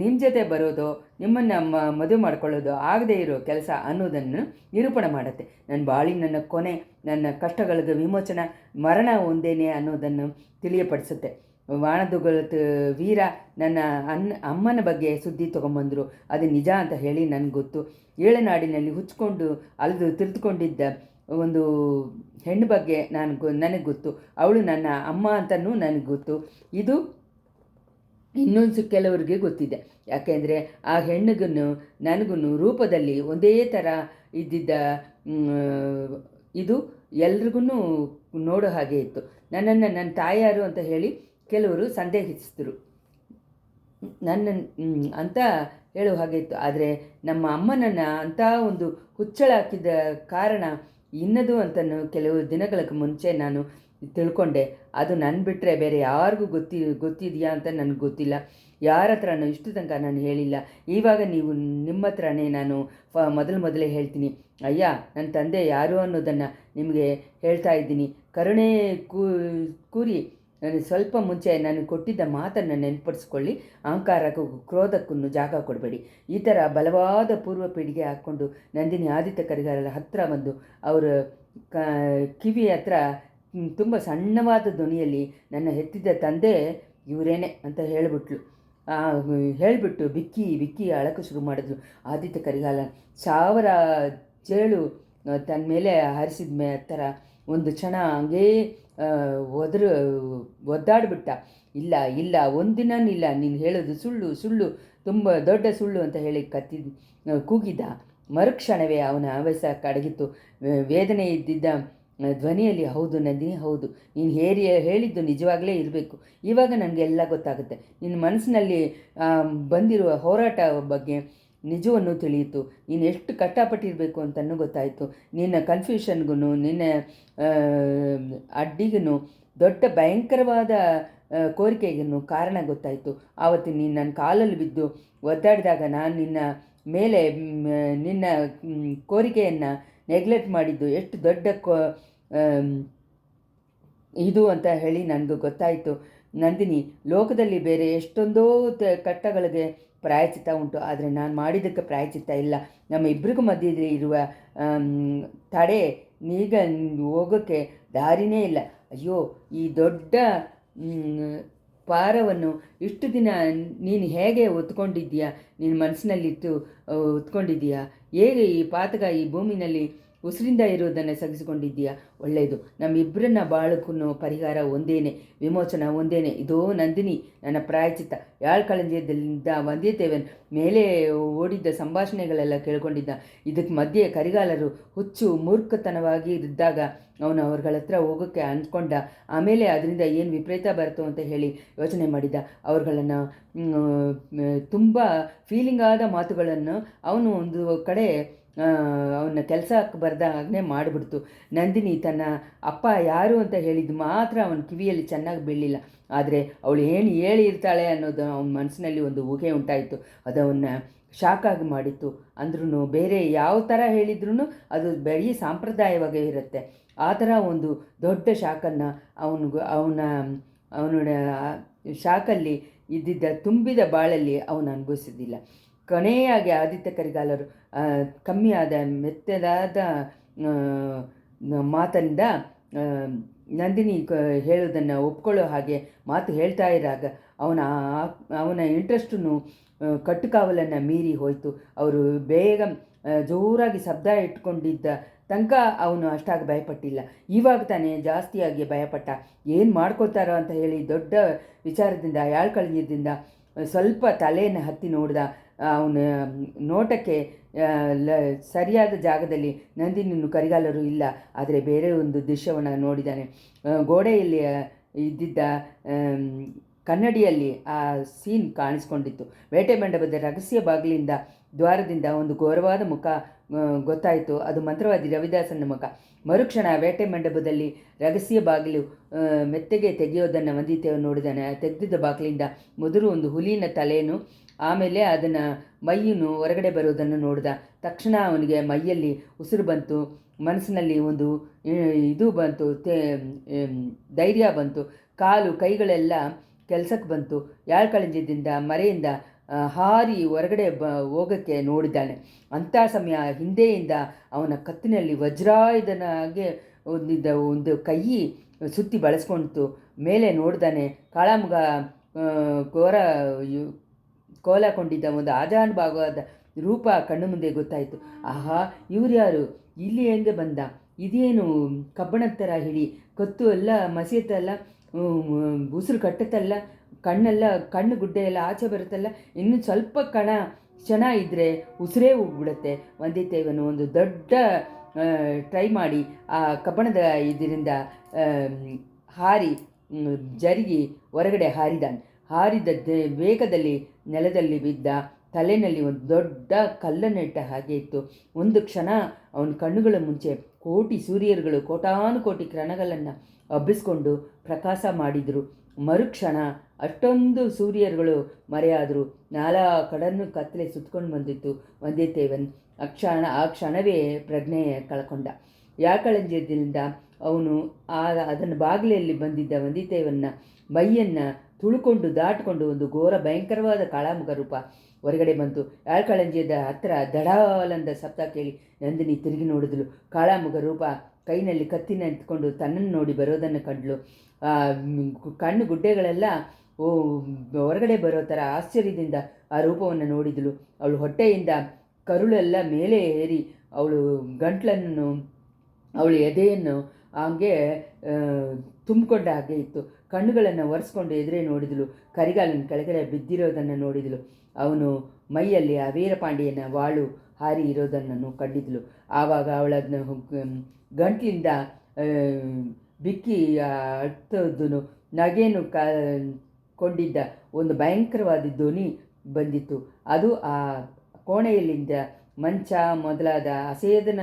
ನಿಮ್ಮ ಜೊತೆ ಬರೋದು, ನಿಮ್ಮನ್ನು ಮದುವೆ ಮಾಡ್ಕೊಳ್ಳೋದು ಆಗದೇ ಇರೋ ಕೆಲಸ ಅನ್ನೋದನ್ನು ನಿರೂಪಣೆ ಮಾಡುತ್ತೆ. ನನ್ನ ನನ್ನ ಕೊನೆ, ನನ್ನ ಕಷ್ಟಗಳಿಗೆ ವಿಮೋಚನ, ಮರಣ ಒಂದೇನೆ ಅನ್ನೋದನ್ನು ತಿಳಿಯಪಡಿಸುತ್ತೆ. ವಾಣದುಗಳ ವೀರ ನನ್ನ ಅಮ್ಮನ ಬಗ್ಗೆ ಸುದ್ದಿ ತೊಗೊಂಬಂದರು, ಅದು ನಿಜ ಅಂತ ಹೇಳಿ ನನಗೆ ಗೊತ್ತು. ಏಳನಾಡಿನಲ್ಲಿ ಹುಚ್ಕೊಂಡು ಅಲೆದು ತಿರುದುಕೊಂಡಿದ್ದ ಒಂದು ಹೆಣ್ಣು ಬಗ್ಗೆ ನನಗೆ ಗೊತ್ತು. ಅವಳು ನನ್ನ ಅಮ್ಮ ಅಂತಲೂ ನನಗೆ ಗೊತ್ತು. ಇದು ಇನ್ನೊಂದು ಕೆಲವರಿಗೆ ಗೊತ್ತಿದೆ. ಯಾಕೆಂದರೆ ಆ ಹೆಣ್ಣಿಗೂ ನನಗೂ ರೂಪದಲ್ಲಿ ಒಂದೇ ಥರ ಇದ್ದಿದ್ದ ಇದು ಎಲ್ರಿಗೂ ನೋಡೋ ಹಾಗೆ ಇತ್ತು. ನನ್ನನ್ನು ನನ್ನ ತಾಯಾರು ಅಂತ ಹೇಳಿ ಕೆಲವರು ಸಂದೇಹಿಸಿದ್ರು ನನ್ನ ಅಂತ ಹೇಳುವ ಹಾಗೆ ಇತ್ತು. ಆದರೆ ನಮ್ಮ ಅಮ್ಮನನ್ನು ಅಂಥ ಒಂದು ಹುಚ್ಚಳ ಹಾಕಿದ ಕಾರಣ ಇನ್ನದು ಅಂತಲೂ ಕೆಲವು ದಿನಗಳ ಮುಂಚೆ ನಾನು ತಿಳ್ಕೊಂಡೆ. ಅದು ನನ್ನ ಬಿಟ್ಟರೆ ಬೇರೆ ಯಾರಿಗೂ ಗೊತ್ತಿದೆಯಾ ಅಂತ ನನಗೆ ಗೊತ್ತಿಲ್ಲ. ಯಾರ ಹತ್ರನೂ ಇಷ್ಟು ತನಕ ನಾನು ಹೇಳಿಲ್ಲ. ಇವಾಗ ನೀವು ನಿಮ್ಮ ಹತ್ರನೇ ನಾನು ಮೊದಲೇ ಹೇಳ್ತೀನಿ. ಅಯ್ಯ, ನನ್ನ ತಂದೆ ಯಾರು ಅನ್ನೋದನ್ನು ನಿಮಗೆ ಹೇಳ್ತಾ ಇದ್ದೀನಿ. ಕರುಣೆ ಕೂರಿ ಸ್ವಲ್ಪ ಮುಂಚೆ ನಾನು ಕೊಟ್ಟಿದ್ದ ಮಾತನ್ನು ನೆನಪಡಿಸ್ಕೊಳ್ಳಿ. ಅಹಂಕಾರಕ್ಕೂ ಕ್ರೋಧಕ್ಕೂ ಜಾಗ ಕೊಡಬೇಡಿ. ಈ ಥರ ಬಲವಾದ ಪೂರ್ವ ಪೀಳಿಗೆ ಹಾಕ್ಕೊಂಡು ನಂದಿನಿ ಆದಿತ್ಯ ಕರಿಗಾರರ ಹತ್ತಿರ ಬಂದು ಅವರ ಕಿವಿ ಹತ್ರ ತುಂಬ ಸಣ್ಣವಾದ ಧ್ವನಿಯಲ್ಲಿ ನನ್ನ ಹೆತ್ತಿದ್ದ ತಂದೆ ಇವರೇನೆ ಅಂತ ಹೇಳಿಬಿಟ್ಟು ಬಿಕ್ಕಿ ಬಿಕ್ಕಿ ಅಳಕು ಶುರು ಮಾಡಿದ್ರು. ಆದಿತ್ಯ ಕರಿಗಾಲ 1000 ಚೇಳು ತನ್ನ ಮೇಲೆ ಹಾರಿಸಿದ ಥರ ಒಂದು ಕ್ಷಣ ಹಂಗೇ ಒದ್ದಾಡ್ಬಿಟ್ಟ. ಇಲ್ಲ ಇಲ್ಲ, ಒಂದಿನೂ ಇಲ್ಲ, ನೀನು ಹೇಳೋದು ಸುಳ್ಳು ಸುಳ್ಳು, ತುಂಬ ದೊಡ್ಡ ಸುಳ್ಳು ಅಂತ ಹೇಳಿ ಕೂಗಿದ. ಮರುಕ್ಷಣವೇ ಅವನ ಆವೇಶ ಕಡಗಿತ್ತು. ವೇದನೆ ಇದ್ದಿದ್ದ ಧ್ವನಿಯಲ್ಲಿ, ಹೌದು ನಂದಿನಿ, ಹೌದು, ನೀನು ಹೇಳಿದ್ದು ನಿಜವಾಗಲೇ ಇರಬೇಕು. ಇವಾಗ ನನಗೆಲ್ಲ ಗೊತ್ತಾಗುತ್ತೆ. ನಿನ್ನ ಮನಸ್ಸಿನಲ್ಲಿ ಬಂದಿರುವ ಹೋರಾಟ ಬಗ್ಗೆ ನಿಜವನ್ನು ತಿಳಿಯಿತು. ನೀನು ಎಷ್ಟು ಕಷ್ಟಪಟ್ಟಿರಬೇಕು ಅಂತಲೂ ಗೊತ್ತಾಯಿತು. ನಿನ್ನ ಕನ್ಫ್ಯೂಷನ್ಗೂ ನಿನ್ನ ಅಡ್ಡಿಗೂ ದೊಡ್ಡ ಭಯಂಕರವಾದ ಕೋರಿಕೆಗೂ ಕಾರಣ ಗೊತ್ತಾಯಿತು. ಆವತ್ತು ನೀನು ನನ್ನ ಕಾಲಲ್ಲಿ ಬಿದ್ದು ಒದ್ದಾಡಿದಾಗ ನಾನು ನಿನ್ನ ಮೇಲೆ ನಿನ್ನ ಕೋರಿಕೆಯನ್ನು ನೆಗ್ಲೆಕ್ಟ್ ಮಾಡಿದ್ದು ಎಷ್ಟು ದೊಡ್ಡ ಇದು ಅಂತ ಹೇಳಿ ನನಗೂ ಗೊತ್ತಾಯಿತು. ನಂದಿನಿ, ಲೋಕದಲ್ಲಿ ಬೇರೆ ಎಷ್ಟೊಂದೋ ಕಷ್ಟಗಳಿಗೆ ಪ್ರಾಯಚಿತ್ತ ಉಂಟು, ಆದರೆ ನಾನು ಮಾಡಿದ್ದಕ್ಕೆ ಪ್ರಾಯಚಿತ್ತ ಇಲ್ಲ. ನಮ್ಮ ಇಬ್ಬರಿಗೂ ಮಧ್ಯದಲ್ಲಿ ಇರುವ ತಡೆ ಈಗ ಹೋಗೋಕ್ಕೆ ದಾರಿನೇ ಇಲ್ಲ. ಅಯ್ಯೋ, ಈ ದೊಡ್ಡ ಪಾರವನ್ನು ಇಷ್ಟು ದಿನ ನೀನು ಹೇಗೆ ಹೊತ್ಕೊಂಡಿದ್ದೀಯಾ, ನಿನ್ನ ಮನಸ್ಸಿನಲ್ಲಿತ್ತು ಹೊತ್ಕೊಂಡಿದ್ದೀಯಾ? ಹೇಗೆ ಈ ಪಾತಕ ಈ ಭೂಮಿನಲ್ಲಿ ಉಸಿರಿಂದ ಇರೋದನ್ನು ಸಗಿಸಿಕೊಂಡಿದ್ದೀಯಾ? ಒಳ್ಳೆಯದು. ನಮ್ಮಿಬ್ಬರನ್ನ ಬಾಳಕ್ಕೂ ಪರಿಹಾರ ಒಂದೇನೆ, ವಿಮೋಚನ ಒಂದೇನೆ. ಇದೋ ನಂದಿನಿ ನನ್ನ ಪ್ರಾಯಚಿತ್ತ. ಯಾಳ್ಕಳಂಜದಿಂದ ವಂದ್ಯದೇವನ್ ಮೇಲೆ ಓಡಿದ್ದ ಸಂಭಾಷಣೆಗಳೆಲ್ಲ ಕೇಳ್ಕೊಂಡಿದ್ದ. ಇದಕ್ಕೆ ಮಧ್ಯೆ ಕರಿಗಾಲರು ಹುಚ್ಚು ಮೂರ್ಖತನವಾಗಿ ಇದ್ದಾಗ ಅವನು ಅವ್ರಗಳ ಹತ್ರ ಹೋಗೋಕ್ಕೆ ಅಂದ್ಕೊಂಡ. ಆಮೇಲೆ ಅದರಿಂದ ಏನು ವಿಪರೀತ ಬರ್ತೋ ಅಂತ ಹೇಳಿ ಯೋಚನೆ ಮಾಡಿದ. ಅವ್ರುಗಳನ್ನು ತುಂಬ ಫೀಲಿಂಗ್ ಆದ ಮಾತುಗಳನ್ನು ಅವನು ಒಂದು ಕಡೆ ಅವನ ಕೆಲಸಕ್ಕೆ ಬರ್ದಾಗನೇ ಮಾಡಿಬಿಡ್ತು. ನಂದಿನಿ ತನ್ನ ಅಪ್ಪ ಯಾರು ಅಂತ ಹೇಳಿದ್ದು ಮಾತ್ರ ಅವನ ಕಿವಿಯಲ್ಲಿ ಚೆನ್ನಾಗಿ ಬೀಳಲಿಲ್ಲ. ಆದರೆ ಅವಳು ಏನು ಹೇಳಿರ್ತಾಳೆ ಅನ್ನೋದು ಅವನ ಮನಸ್ಸಿನಲ್ಲಿ ಒಂದು ಊಹೆ ಉಂಟಾಯಿತು. ಅದು ಅವನ್ನ ಶಾಕಾಗಿ ಮಾಡಿತ್ತು. ಅಂದ್ರೂ ಬೇರೆ ಯಾವ ಥರ ಹೇಳಿದ್ರೂ ಅದು ಬರೀ ಸಾಂಪ್ರದಾಯವಾಗಿ ಇರುತ್ತೆ. ಆ ಥರ ಒಂದು ದೊಡ್ಡ ಶಾಕನ್ನು ಅವನ ಶಾಕಲ್ಲಿ ಇದ್ದಿದ್ದ ತುಂಬಿದ ಬಾಳಲ್ಲಿ ಅವನು ಅನುಭವಿಸಿದ್ದಿಲ್ಲ. ಕೊನೆಯಾಗಿ ಆದಿತ್ಯ ಕರಿಗಾಲರು ಕಮ್ಮಿಯಾದ ಮೆತ್ತದಾದ ಮಾತಿಂದ ನಂದಿನಿ ಹೇಳೋದನ್ನು ಒಪ್ಕೊಳ್ಳೋ ಹಾಗೆ ಮಾತು ಹೇಳ್ತಾ ಇದ್ದಾಗ ಅವನ ಇಂಟ್ರೆಸ್ಟನ್ನು ಕಟ್ಟುಕಾವಲನ್ನು ಮೀರಿ ಹೋಯಿತು. ಅವರು ಬೇಗ ಜೋರಾಗಿ ಶಬ್ದ ಇಟ್ಕೊಂಡಿದ್ದ ತನಕ ಅವನು ಅಷ್ಟಾಗಿ ಭಯಪಟ್ಟಿಲ್ಲ. ಇವಾಗ ತಾನೇ ಜಾಸ್ತಿಯಾಗಿ ಭಯಪಟ್ಟ. ಏನು ಮಾಡ್ಕೋತಾರೋ ಅಂತ ಹೇಳಿ ದೊಡ್ಡ ವಿಚಾರದಿಂದ ಯಾಳ್ಕಳಿದಿಂದ ಸ್ವಲ್ಪ ತಲೆಯನ್ನು ಹತ್ತಿ ನೋಡ್ದ. ಅವನ ನೋಟಕ್ಕೆ ಸರಿಯಾದ ಜಾಗದಲ್ಲಿ ನಂದಿನಿಯನ್ನು ಕರಿಗಾಲರು ಇಲ್ಲ, ಆದರೆ ಬೇರೆ ಒಂದು ದೃಶ್ಯವನ್ನು ನೋಡಿದ್ದಾನೆ. ಗೋಡೆಯಲ್ಲಿ ಇದ್ದಿದ್ದ ಕನ್ನಡಿಯಲ್ಲಿ ಆ ಸೀನ್ ಕಾಣಿಸ್ಕೊಂಡಿತ್ತು. ಬೇಟೆ ಮಂಡಪದ ರಹಸ್ಯ ಬಾಗಿಲಿಂದ ದ್ವಾರದಿಂದ ಒಂದು ಘೋರವಾದ ಮುಖ ಗೊತ್ತಾಯಿತು. ಅದು ಮಂತ್ರವಾದಿ ರವಿದಾಸನ ಮುಖ. ಮರುಕ್ಷಣ ಬೇಟೆ ಮಂಡಪದಲ್ಲಿ ರಹಸ್ಯ ಬಾಗಿಲು ಮೆತ್ತಗೆ ತೆಗೆಯೋದನ್ನು ವಂದಿತೇವ ನೋಡಿದಾನೆ. ತೆಗೆದಿದ್ದ ಬಾಗಿಲಿಂದ ಮೊದಲು ಒಂದು ಹುಲಿನ ತಲೆಯನ್ನು ಆಮೇಲೆ ಅದನ್ನು ಮೈಯನ್ನು ಹೊರಗಡೆ ಬರೋದನ್ನು ನೋಡಿದ ತಕ್ಷಣ ಅವನಿಗೆ ಮೈಯಲ್ಲಿ ಉಸಿರು ಬಂತು, ಮನಸ್ಸಿನಲ್ಲಿ ಒಂದು ಇದು ಬಂತು, ಧೈರ್ಯ ಬಂತು, ಕಾಲು ಕೈಗಳೆಲ್ಲ ಕೆಲಸಕ್ಕೆ ಬಂತು. ಯಾಳ್ಕಳಂಜದಿಂದ ಮರೆಯಿಂದ ಹಾರಿ ಹೊರಗಡೆ ಹೋಗೋಕ್ಕೆ ನೋಡಿದ್ದಾನೆ. ಅಂಥ ಸಮಯ ಹಿಂದೆಯಿಂದ ಅವನ ಕತ್ತಿನಲ್ಲಿ ವಜ್ರಾಯುಧನಾಗೆ ಒಂದು ಕೈ ಸುತ್ತಿ ಬಳಸ್ಕೊಳ್ತು. ಮೇಲೆ ನೋಡ್ದಾನೆ ಕಾಳಾಮುಗ ಕೋಲಾಕೊಂಡಿದ್ದ ಒಂದು ಆಜಾನುಭಾವವಾದ ರೂಪ ಕಣ್ಣು ಮುಂದೆ ಗೊತ್ತಾಯಿತು. ಆಹಾ, ಇವ್ರು ಯಾರು? ಇಲ್ಲಿ ಹೆಂಗೆ ಬಂದ? ಇದೇನು ಕಬ್ಬಣದ ಥರ ಹಿಡಿ, ಕತ್ತು ಎಲ್ಲ ಮಸೆಯುತ್ತಲ್ಲ, ಉಸಿರು ಕಟ್ಟುತ್ತಲ್ಲ, ಕಣ್ಣು ಗುಡ್ಡೆ ಎಲ್ಲ ಆಚೆ ಬರುತ್ತಲ್ಲ, ಇನ್ನು ಸ್ವಲ್ಪ ಕ್ಷಣ ಇದ್ದರೆ ಉಸಿರೇ ಹೋಗ್ಬಿಡುತ್ತೆ. ವಂದಿತೇವನು ಒಂದು ದೊಡ್ಡ ಟ್ರೈ ಮಾಡಿ ಆ ಕಬ್ಬಣದ ಇದರಿಂದ ಹಾರಿ ಜರುಗಿ ಹೊರಗಡೆ ಹಾರಿದ ವೇಗದಲ್ಲಿ ನೆಲದಲ್ಲಿ ಬಿದ್ದ. ತಲೆಯಲ್ಲಿ ಒಂದು ದೊಡ್ಡ ಕಲ್ಲನ್ನಿಟ್ಟ ಹಾಗೆ ಇತ್ತು. ಒಂದು ಕ್ಷಣ ಅವನ ಕಣ್ಣುಗಳ ಮುಂಚೆ ಕೋಟಿ ಸೂರ್ಯರುಗಳು ಕೋಟಾನುಕೋಟಿ ಕಿರಣಗಳನ್ನು ಹಬ್ಬಿಸ್ಕೊಂಡು ಪ್ರಕಾಶ ಮಾಡಿದರು. ಮರುಕ್ಷಣ ಅಷ್ಟೊಂದು ಸೂರ್ಯರುಗಳು ಮರೆಯಾದರು. ಕಡನ್ನು ಕತ್ತಲೆ ಸುತ್ಕೊಂಡು ಬಂದಿತ್ತು. ವಂದಿತೇವನ್ ಆ ಕ್ಷಣವೇ ಪ್ರಜ್ಞೆ ಕಳ್ಕೊಂಡ. ಯಾಕಳಂಜದಿಂದ ಅವನು ಅದನ್ನು ಬಾಗಿಲಲ್ಲಿ ಬಂದಿದ್ದ ವಂದಿತೇವನ್ನ ಮೈಯನ್ನು ತುಳುಕೊಂಡು ದಾಟಿಕೊಂಡು ಒಂದು ಘೋರ ಭಯಂಕರವಾದ ಕಾಳಾಮುಖ ರೂಪ ಹೊರಗಡೆ ಬಂತು. ಯಾಳ್ಕಳಂಜಿಯದ ಹತ್ತಿರ ದಡಾಲಂದ ಶಬ್ದ ಕೇಳಿ ನಂದಿನಿ ತಿರುಗಿ ನೋಡಿದಳು. ಕಾಳಾಮುಖ ರೂಪ ಕೈನಲ್ಲಿ ಕತ್ತಿನ ಎತ್ಕೊಂಡು ತನ್ನನ್ನು ನೋಡಿ ಬರೋದನ್ನು ಕಂಡಳು. ಕಣ್ಣು ಗುಡ್ಡೆಗಳೆಲ್ಲ ಹೊರಗಡೆ ಬರೋ ಥರ ಆಶ್ಚರ್ಯದಿಂದ ಆ ರೂಪವನ್ನು ನೋಡಿದಳು. ಅವಳು ಹೊಟ್ಟೆಯಿಂದ ಕರುಳೆಲ್ಲ ಮೇಲೆ ಏರಿ ಅವಳು ಗಂಟ್ಲನ್ನು, ಅವಳು ಎದೆಯನ್ನು ಹಂಗೆ ತುಂಬಿಕೊಂಡ ಹಾಗೆ ಇತ್ತು. ಕಣ್ಣುಗಳನ್ನು ಒರೆಸ್ಕೊಂಡು ಎದುರೇ ನೋಡಿದಳು. ಕರಿಗಾಲನ ಕೆಳಗಡೆ ಬಿದ್ದಿರೋದನ್ನು ನೋಡಿದಳು. ಅವನು ಮೈಯಲ್ಲಿ ಆ ವೀರಪಾಂಡಿಯನ ವಾಳು ಹಾರಿ ಇರೋದನ್ನು ಕಂಡಿದ್ಳು. ಆವಾಗ ಅವಳದನ್ನ ಗಂಟ್ಲಿಂದ ಬಿಕ್ಕಿ ಅಟ್ಟೋದನ್ನು ನಗೆಯನ್ನು ಕೊಂಡಿದ್ದ ಒಂದು ಭಯಂಕರವಾದ ಧ್ವನಿ ಬಂದಿತ್ತು. ಅದು ಆ ಕೋಣೆಯಲ್ಲಿಂದ ಮಂಚ ಮೊದಲಾದ ಅಸೇದನ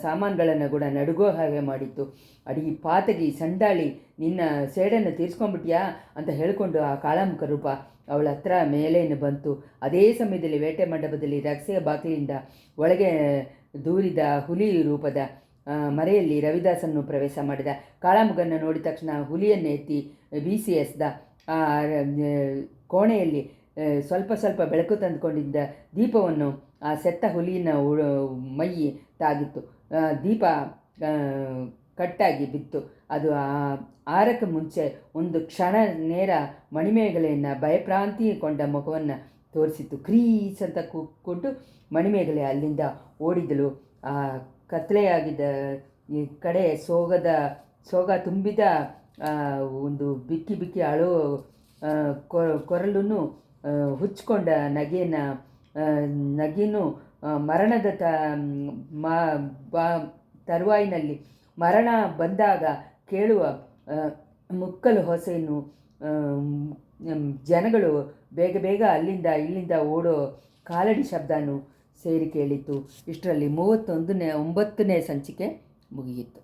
ಸಾಮಾನುಗಳನ್ನು ಕೂಡ ನಡುಗೋ ಹಾಗೆ ಮಾಡಿತ್ತು. ಅಡಿ ಪಾತಗಿ ಸಂದಾಳಿ, ನಿನ್ನ ಸೇಡನ್ನು ತೀರ್ಸ್ಕೊಂಡ್ಬಿಟ್ಯಾ ಅಂತ ಹೇಳಿಕೊಂಡು ಆ ಕಾಳಾಮುಖ ರೂಪ ಅವಳ ಹತ್ರ ಮೇಲೇನು ಬಂತು. ಅದೇ ಸಮಯದಲ್ಲಿ ಬೇಟೆ ಮಂಟಪದಲ್ಲಿ ರಹಸ್ಯ ಬಾಗಿಲಿಂದ ಒಳಗೆ ದೂರಿದ ಹುಲಿ ರೂಪದ ಮರೆಯಲ್ಲಿ ರವಿದಾಸನ್ನು ಪ್ರವೇಶ ಮಾಡಿದ. ಕಾಳಾಮುಖನ ನೋಡಿದ ತಕ್ಷಣ ಹುಲಿಯನ್ನು ಎತ್ತಿ ಬೀಸಿ ಎಸ್ದ. ಕೋಣೆಯಲ್ಲಿ ಸ್ವಲ್ಪ ಸ್ವಲ್ಪ ಬೆಳಕು ತಂದುಕೊಂಡಿದ್ದ ದೀಪವನ್ನು ಆ ಸೆತ್ತ ಹುಲಿನ ಮೈ ತಾಗಿತ್ತು. ದೀಪ ಕಟ್ಟಾಗಿ ಬಿತ್ತು. ಅದು ಆರಕ್ಕೆ ಮುಂಚೆ ಒಂದು ಕ್ಷಣ ನೇರ ಮಣಿಮೇಗಲೆಯನ್ನು ಭಯಪ್ರಾಂತಿಕೊಂಡ ಮುಖವನ್ನು ತೋರಿಸಿತ್ತು. ಕ್ರೀಸ್ ಅಂತ ಕೂಕ್ಕೊಂಡು ಮಣಿಮೇಗಲೆ ಅಲ್ಲಿಂದ ಓಡಿದಳು. ಆ ಕತ್ತಲೆಯಾಗಿದ್ದ ಈ ಕಡೆ ಸೋಗ ತುಂಬಿದ ಒಂದು ಬಿಕ್ಕಿ ಬಿಕ್ಕಿ ಅಳೋ ಕೊರಲನ್ನು ಹುಚ್ಚಿಕೊಂಡ ನಗೆಯನ್ನು ಮರಣದ ತರುವಾಯಿನಲ್ಲಿ ಮರಣ ಬಂದಾಗ ಕೇಳುವ ಮುಕ್ಕಲು ಹೊಸೆಯನ್ನು ಜನಗಳು ಬೇಗ ಬೇಗ ಅಲ್ಲಿಂದ ಇಲ್ಲಿಂದ ಓಡೋ ಕಾಲಡಿ ಶಬ್ದನೂ ಸೇರಿ ಕೇಳಿತು. ಇಷ್ಟರಲ್ಲಿ 39ನೇ ಸಂಚಿಕೆ ಮುಗಿಯಿತು.